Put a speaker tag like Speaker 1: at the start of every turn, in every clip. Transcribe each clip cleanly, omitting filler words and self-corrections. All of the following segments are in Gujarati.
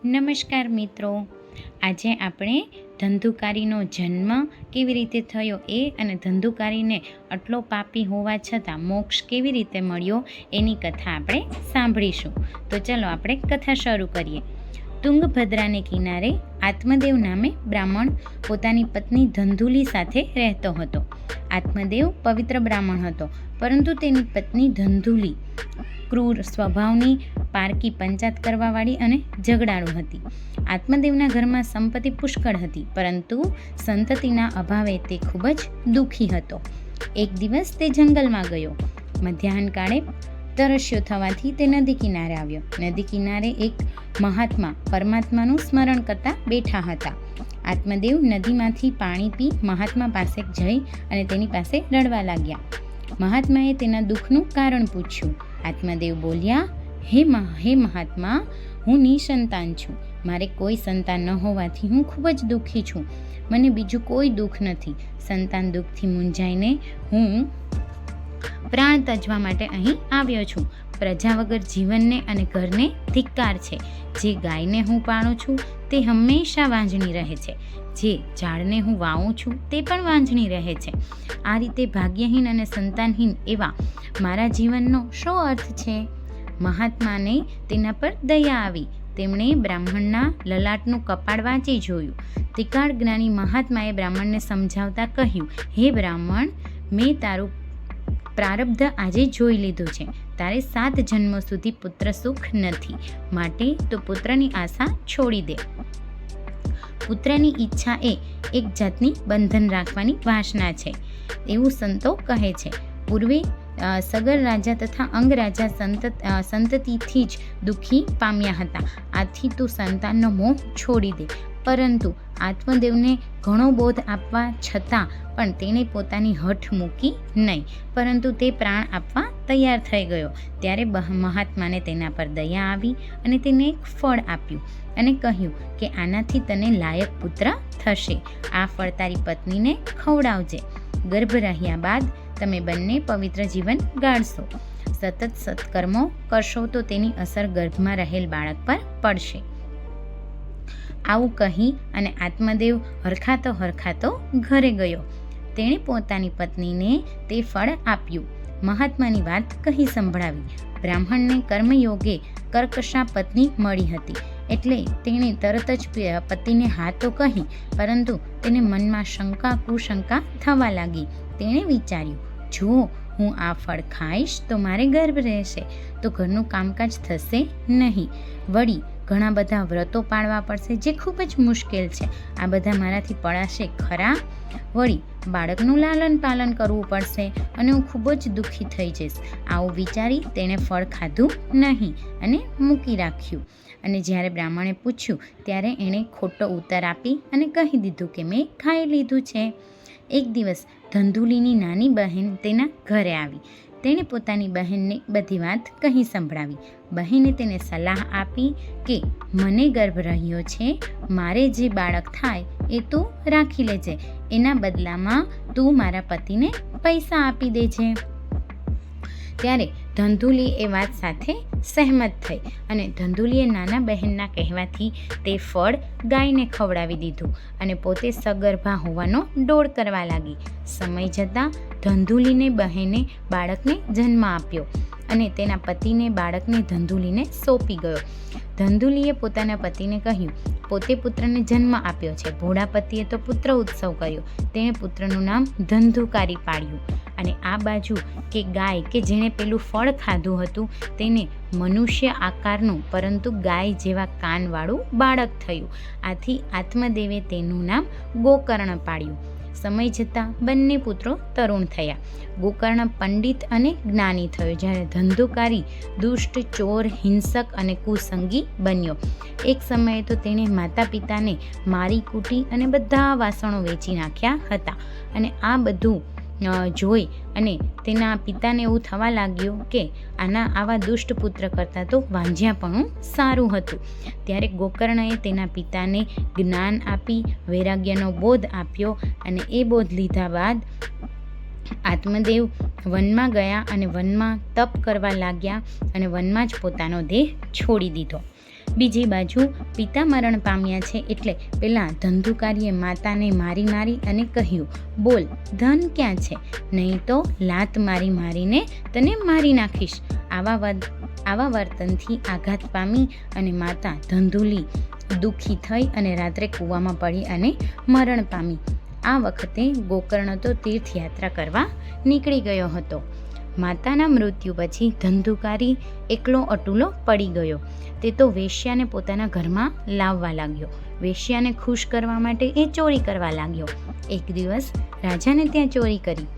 Speaker 1: નમસ્કાર મિત્રો, આજે આપણે ધંધુકારીનો જન્મ કેવી રીતે થયો એ અને ધંધુકારીને આટલો પાપી હોવા છતાં મોક્ષ કેવી રીતે મળ્યો એની કથા આપણે સાંભળીશું. તો ચલો આપણે કથા શરૂ કરીએ. તુંગભદ્રાને કિનારે આત્મદેવ નામે બ્રાહ્મણ પોતાની પત્ની ધંધુલી સાથે રહેતો હતો. આત્મદેવ પવિત્ર બ્રાહ્મણ હતો, પરંતુ તેની પત્ની ધંધુલી ક્રૂર સ્વભાવની, પારકી, પંચાત કરવાવાળી અને ઝઘડાળુ હતી. આત્મદેવના ઘરમાં સંપત્તિ પુષ્કળ હતી, પરંતુ સંતતિના અભાવે તે ખૂબ જ દુઃખી હતો. એક દિવસ તે જંગલમાં ગયો. મધ્યાહન કાળે તરસ્યો થવાથી તે નદી કિનારે આવ્યો. નદી કિનારે એક મહાત્મા પરમાત્માનું સ્મરણ કરતા બેઠા હતા. આત્મદેવ નદીમાંથી પાણી પી મહાત્મા પાસે જઈ અને તેની પાસે રડવા લાગ્યા. મહાત્માએ તેના દુઃખનું કારણ પૂછ્યું. આત્મદેવ બોલ્યા, હે મહાત્મા, હું નિસંતાન છું. મારે કોઈ સંતાન ન હોવાથી હું ખૂબ જ દુઃખી છું. મને બીજું કોઈ દુઃખ નથી. સંતાન દુઃખથી મૂંઝાઈને હું પ્રાણ તજવા માટે અહીં આવ્યો છું. પ્રજા વગર જીવનને અને ઘરને ધિક્કાર છે. જે ગાયને હું પાળું છું તે હંમેશા વાંઝણી રહે છે. જે ઝાડને હું વાવું છું તે પણ વાંઝણી રહે છે. આ રીતે ભાગ્યહીન અને સંતાનહીન એવા મારા જીવનનો શો અર્થ છે? મહાત્માને તેના પર દયા આવી. તેમણે બ્રાહ્મણના લલાટનું કપાળ વાંચી જોયું. ત્રિકાળ જ્ઞાની મહાત્માએ બ્રાહ્મણને સમજાવતા કહ્યું, હે બ્રાહ્મણ, મેં તારું પ્રારબ્ધ આજે જોઈ લીધું છે. તારે 7 જન્મો સુધી પુત્ર સુખ નથી, માટે તો પુત્રની આશા છોડી દે. પુત્રની ઈચ્છા એ એક જાતની બંધન રાખવાની વાસના છે, એવું સંતો કહે છે. પૂર્વે સગર રાજા તથા અંગ રાજા સંતતિથી જ દુઃખી પામ્યા હતા. આથી તું સંતાનનો મોહ છોડી દે. પરંતુ આત્મદેવને ઘણો બોધ આપવા છતાં પણ તેણે પોતાની હઠ મૂકી નહીં, પરંતુ તે પ્રાણ આપવા તૈયાર થઈ ગયો. ત્યારે મહાત્માને તેના પર દયા આવી અને તેને એક ફળ આપ્યું અને કહ્યું કે આનાથી તને લાયક પુત્ર થશે. આ ફળ તારી પત્નીને ખવડાવજે. ગર્ભ રહ્યા બાદ તમે બંને પવિત્ર જીવન ગાળશો. સતત સત્કર્મો કરશો તો તેની અસર ગર્ભમાં રહેલ બાળક પર પડશે. આવું કહી અને આત્મદેવ હરખાતો ઘરે ગયો. તેણે પોતાની પત્નીને તે ફળ આપ્યું. મહાત્માની વાત કહી સંભળાવી. બ્રાહ્મણને કર્મયોગે કર્કશા પત્ની મળી હતી, એટલે તેણે તરત જ પતિને હા તો કહી, પરંતુ તેને મનમાં શંકા કુશંકા થવા લાગી. તેણે વિચાર્યું, જો હું આ ફળ ખાઈશ તો મારે ગર્ભ રહેશે, તો ઘરનું કામકાજ થશે નહીં. વળી ઘણા બધા વ્રતો પાળવા પડશે, જે ખૂબ જ મુશ્કેલ છે. આ બધા મારાથી પડાશે ખરા? વળી બાળકનું લાલન પાલન કરવું પડશે અને હું ખૂબ જ દુઃખી થઈ જઈશ. આવું વિચારી તેણે ફળ ખાધું નહીં અને મૂકી રાખ્યું. અને જ્યારે બ્રાહ્મણે પૂછ્યું ત્યારે એણે ખોટો ઉત્તર આપી અને કહી દીધું કે મેં ખાઈ લીધું છે. એક દિવસ ધંધુલીની નાની બહેન તેના ઘરે આવી. તેણે પોતાની બહેનને બધી વાત કહી સંભળાવી. બહેને તેને સલાહ આપી કે મને ગર્ભ રહ્યો છે, મારે જે બાળક થાય એ તું રાખી લેજે. એના બદલામાં તું મારા પતિને પૈસા આપી દેજે. ત્યારે ધંધુલી એ વાત સાથે સહેમત થઈ અને ધંધુલીએ નાના બહેનના કહેવાથી તે ફળ ગાયને ખવડાવી દીધું અને પોતે સગર્ભા હોવાનો ડોળ કરવા લાગી. સમય જતાં ધંધુલીને બહેને બાળકને જન્મ આપ્યો અને તેના પતિને બાળકને ધંધુલીને સોંપી ગયો. ધંધુલીએ પોતાના પતિને કહ્યું, પોતે પુત્રને જન્મ આપ્યો છે. ભોળા પતિએ તો પુત્ર ઉત્સવ કર્યો. તેણે પુત્રનું નામ ધંધુકારી પાડ્યું. અને આ બાજુ કે ગાય કે જેણે પેલું ફળ ખાધું હતું તેને મનુષ્ય આકારનું પરંતુ ગાય જેવા કાનવાળું બાળક થયું. આથી આત્મદેવે તેનું નામ ગોકર્ણ પાડ્યું. સમય જતાં બંને પુત્રો તરુણ થયા. ગોકર્ણ પંડિત અને જ્ઞાની થયો, જ્યારે ધંધુકારી દુષ્ટ, ચોર, હિંસક અને કુસંગી બન્યો. એક સમયે તો તેણે માતા પિતાને મારી કૂટી અને બધા વાસણો વેચી નાખ્યા હતા. અને આ બધું જોઈ અને તેના પિતાને એવું થવા લાગ્યું કે આવા દુષ્ટ પુત્ર કરતાં તો વાંઝ્યાપણું સારું હતું. ત્યારે ગોકર્ણએ તેના પિતાને જ્ઞાન આપી વૈરાગ્યનો બોધ આપ્યો અને એ બોધ લીધા બાદ આત્મદેવ વનમાં ગયા અને વનમાં તપ કરવા લાગ્યા અને વનમાં જ પોતાનો દેહ છોડી દીધો. બીજી બાજુ પિતા મરણ પામ્યા છે એટલે પેલા ધંધુકારીએ માતાને મારી અને કહ્યું, બોલ ધન ક્યાં છે, નહીં તો લાત મારીને તને મારી નાખીશ. આવા વર્તનથી આઘાત પામી અને માતા ધંધુલી દુઃખી થઈ અને રાત્રે કૂવામાં પડી અને મરણ પામી. આ વખતે ગોકર્ણ તો તીર્થયાત્રા કરવા નીકળી ગયો હતો. માતાના મૃત્યુ પછી ધંધુકારી એકલો અટુલો પડી ગયો. તે તો વેશ્યાને પોતાના ઘરમાં લાવવા લાગ્યો. વેશ્યાને ખુશ કરવા માટે એ ચોરી કરવા લાગ્યો. એક દિવસ રાજાને ત્યાં ચોરી કરી.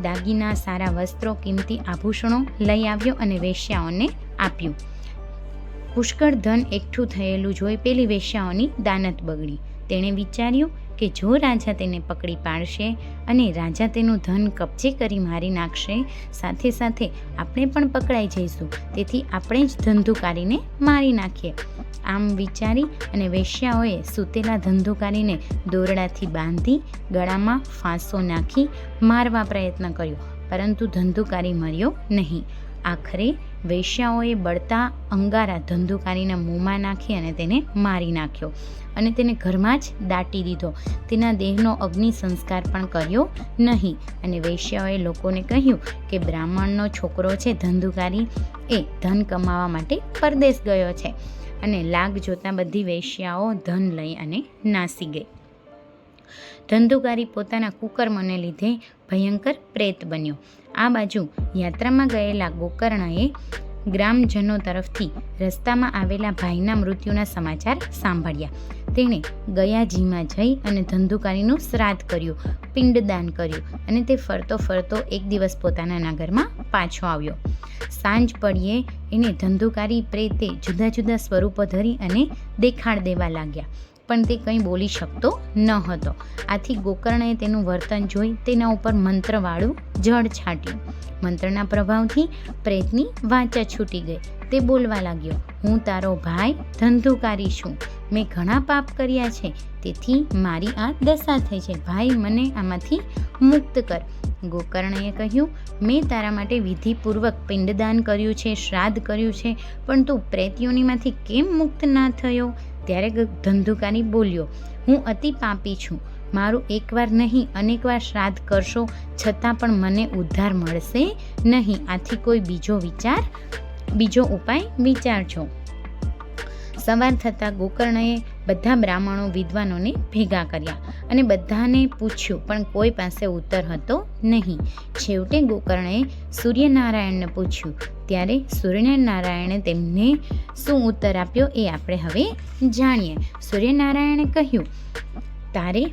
Speaker 1: દાગીના, સારા વસ્ત્રો, કિંમતી આભૂષણો લઈ આવ્યો અને વેશ્યાઓને આપ્યું. પુષ્કળ ધન એકઠું થયેલું જોઈ પેલી વેશ્યાઓની દાનત બગડી. તેણે વિચાર્યું કે જો રાજા તેને પકડી પાડશે અને રાજા તેનું ધન કબજે કરી મારી નાખશે, સાથે સાથે આપણે પણ પકડાઈ જઈશું, તેથી આપણે જ ધંધુકારીને મારી નાખીએ. આમ વિચારી અને વેશ્યાઓએ સૂતેલા ધંધુકારીને દોરડાથી બાંધી ગળામાં ફાંસો નાખી મારવા પ્રયત્ન કર્યો, પરંતુ ધંધુકારી મર્યો નહીં. આખરે વેશ્યાઓએ બળતા અંગારા ધંધુકારીના મોંમાં નાખી અને તેને મારી નાખ્યો અને તેને ઘરમાં જ દાટી દીધો. તેના દેહનો અગ્નિ સંસ્કાર પણ કર્યો નહીં. અને વેશ્યાઓએ લોકોને કહ્યું કે બ્રાહ્મણનો છોકરો છે ધંધુકારી, એ ધન કમાવા માટે પરદેશ ગયો છે. અને લાગ જોતાં બધી વેશ્યાઓ ધન લઈ અને નાસી ગઈ. ધંધુકારી પોતાના કુકર્મને લીધે ભયંકર પ્રેત બન્યો. આ બાજુ યાત્રામાં ગયેલા ગોકર્ણએ ગ્રામજનો તરફથી રસ્તામાં આવેલા ભાઈના મૃત્યુના સમાચાર સાંભળ્યા. તેણે ગયાજીમાં જઈ અને ધંધુકારીનું શ્રાદ્ધ કર્યું, પિંડદાન કર્યું અને તે ફરતો એક દિવસ પોતાના નગરમાં પાછો આવ્યો. સાંજ પડીએ એને ધંધુકારી પ્રેતે જુદા જુદા સ્વરૂપો ધરી અને દેખાડ દેવા લાગ્યા, પણ તે કંઈ બોલી શકતો ન હતો. આથી ગોકર્ણએ તેનું વર્તન જોઈ તેના ઉપર મંત્રવાળું જળ છાંટ્યું. મંત્રના પ્રભાવથી પ્રેતની વાચા છૂટી ગઈ. તે બોલવા લાગ્યો, હું તારો ભાઈ ધંધુકારી છું. મેં ઘણા પાપ કર્યા છે, તેથી મારી આ દશા થઈ છે. ભાઈ, મને આમાંથી મુક્ત કર. ગોકર્ણએ કહ્યું, મેં તારા માટે વિધિપૂર્વક પિંડદાન કર્યું છે, શ્રાદ્ધ કર્યું છે, પણ તું પ્રેતયોનીમાંથી કેમ મુક્ત ના થયો? ત્યારે ધંધુકારી બોલ્યો, હું અતિ પાપી છું. મારું એકવાર નહીં અનેકવાર શ્રાદ્ધ કરશો છતાં પણ મને ઉદ્ધાર મળશે નહીં. આથી કોઈ બીજો ઉપાય વિચારજો. સવાર થતાં ગોકર્ણએ બધા બ્રાહ્મણો વિદ્વાનોને ભેગા કર્યા અને બધાને પૂછ્યું, પણ કોઈ પાસે ઉત્તર હતો નહીં. છેવટે ગોકર્ણએ સૂર્યનારાયણને પૂછ્યું. ત્યારે સૂર્યનારાયણે તેમને શું ઉત્તર આપ્યો એ આપણે હવે જાણીએ. સૂર્યનારાયણે કહ્યું, તારે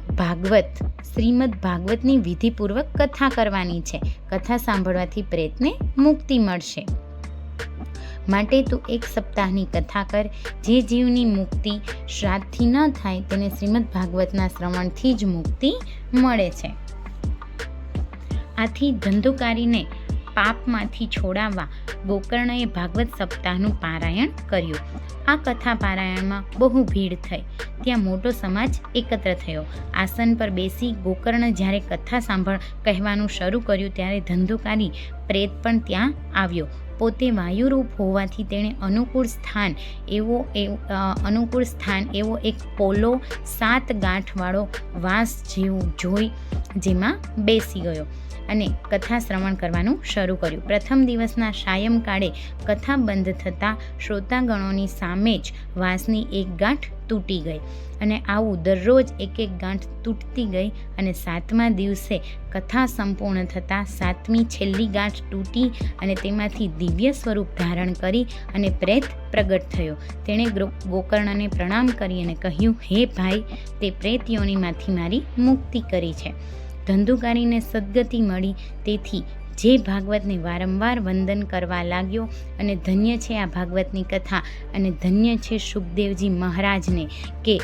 Speaker 1: શ્રીમદ ભાગવતની વિધિપૂર્વક કથા કરવાની છે. કથા સાંભળવાથી પ્રેતને મુક્તિ મળશે. માટે તું 1 સપ્તાહની કથા કર. જે જીવની મુક્તિ શ્રાદ્ધથી ન થાય તેને શ્રીમદ ભાગવતના શ્રવણથી જ મુક્તિ મળે છે. આથી ધંધુકારીને પાપમાંથી છોડાવવા ગોકર્ણએ ભાગવત સપ્તાહનું પારાયણ કર્યું. આ કથા પારાયણમાં બહુ ભીડ થઈ. ત્યાં મોટો સમાજ એકત્ર થયો. આસન પર બેસી ગોકર્ણ જ્યારે કથા કહેવાનું શરૂ કર્યું ત્યારે ધંધુકારી પ્રેત પણ ત્યાં આવ્યો. પોતે વાયુરૂપ હોવાથી તેણે અનુકૂળ સ્થાન એવો એક પોલો 7 ગાંઠવાળો વાંસ જેવું જોઈ જેમાં બેસી ગયો અને કથા શ્રવણ કરવાનું શરૂ કર્યું. પ્રથમ દિવસના સાયંકાળે કથા બંધ થતાં શ્રોતાગણોની સામે જ વાંસની એક ગાંઠ તૂટી ગઈ અને આવું દરરોજ એક ગાંઠ તૂટતી ગઈ અને 7મા દિવસે કથા સંપૂર્ણ થતાં 7મી છેલ્લી ગાંઠ તૂટી અને તેમાંથી દિવ્ય સ્વરૂપ ધારણ કરી અને પ્રેત પ્રગટ થયો. તેણે ગોકર્ણને પ્રણામ કરી અને કહ્યું, હે ભાઈ, તે પ્રેત યોનિમાંથી મારી મુક્તિ કરી છે. ધંધુકારીને સદગતિ મળી, તેથી જે ભાગવતને વારંવાર વંદન કરવા લાગ્યો અને ધન્ય છે આ ભાગવતની કથા અને ધન્ય છે સુખદેવજી મહારાજને કે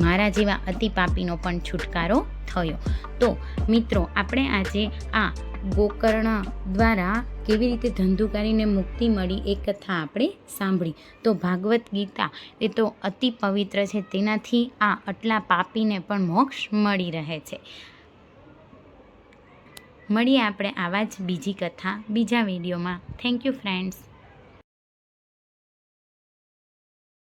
Speaker 1: મારા જેવા અતિ પાપીનો પણ છુટકારો થયો. તો મિત્રો, આપણે આજે આ ગોકર્ણ દ્વારા કેવી રીતે ધંધુકારીને મુક્તિ મળી એ કથા આપણે સાંભળી. તો ભાગવત ગીતા એ તો અતિ પવિત્ર છે, તેનાથી આ આટલા પાપીને પણ મોક્ષ મળી રહે છે. મળીએ આપણે આવા જ બીજી કથા બીજા વિડીયોમાં. Thank you friends.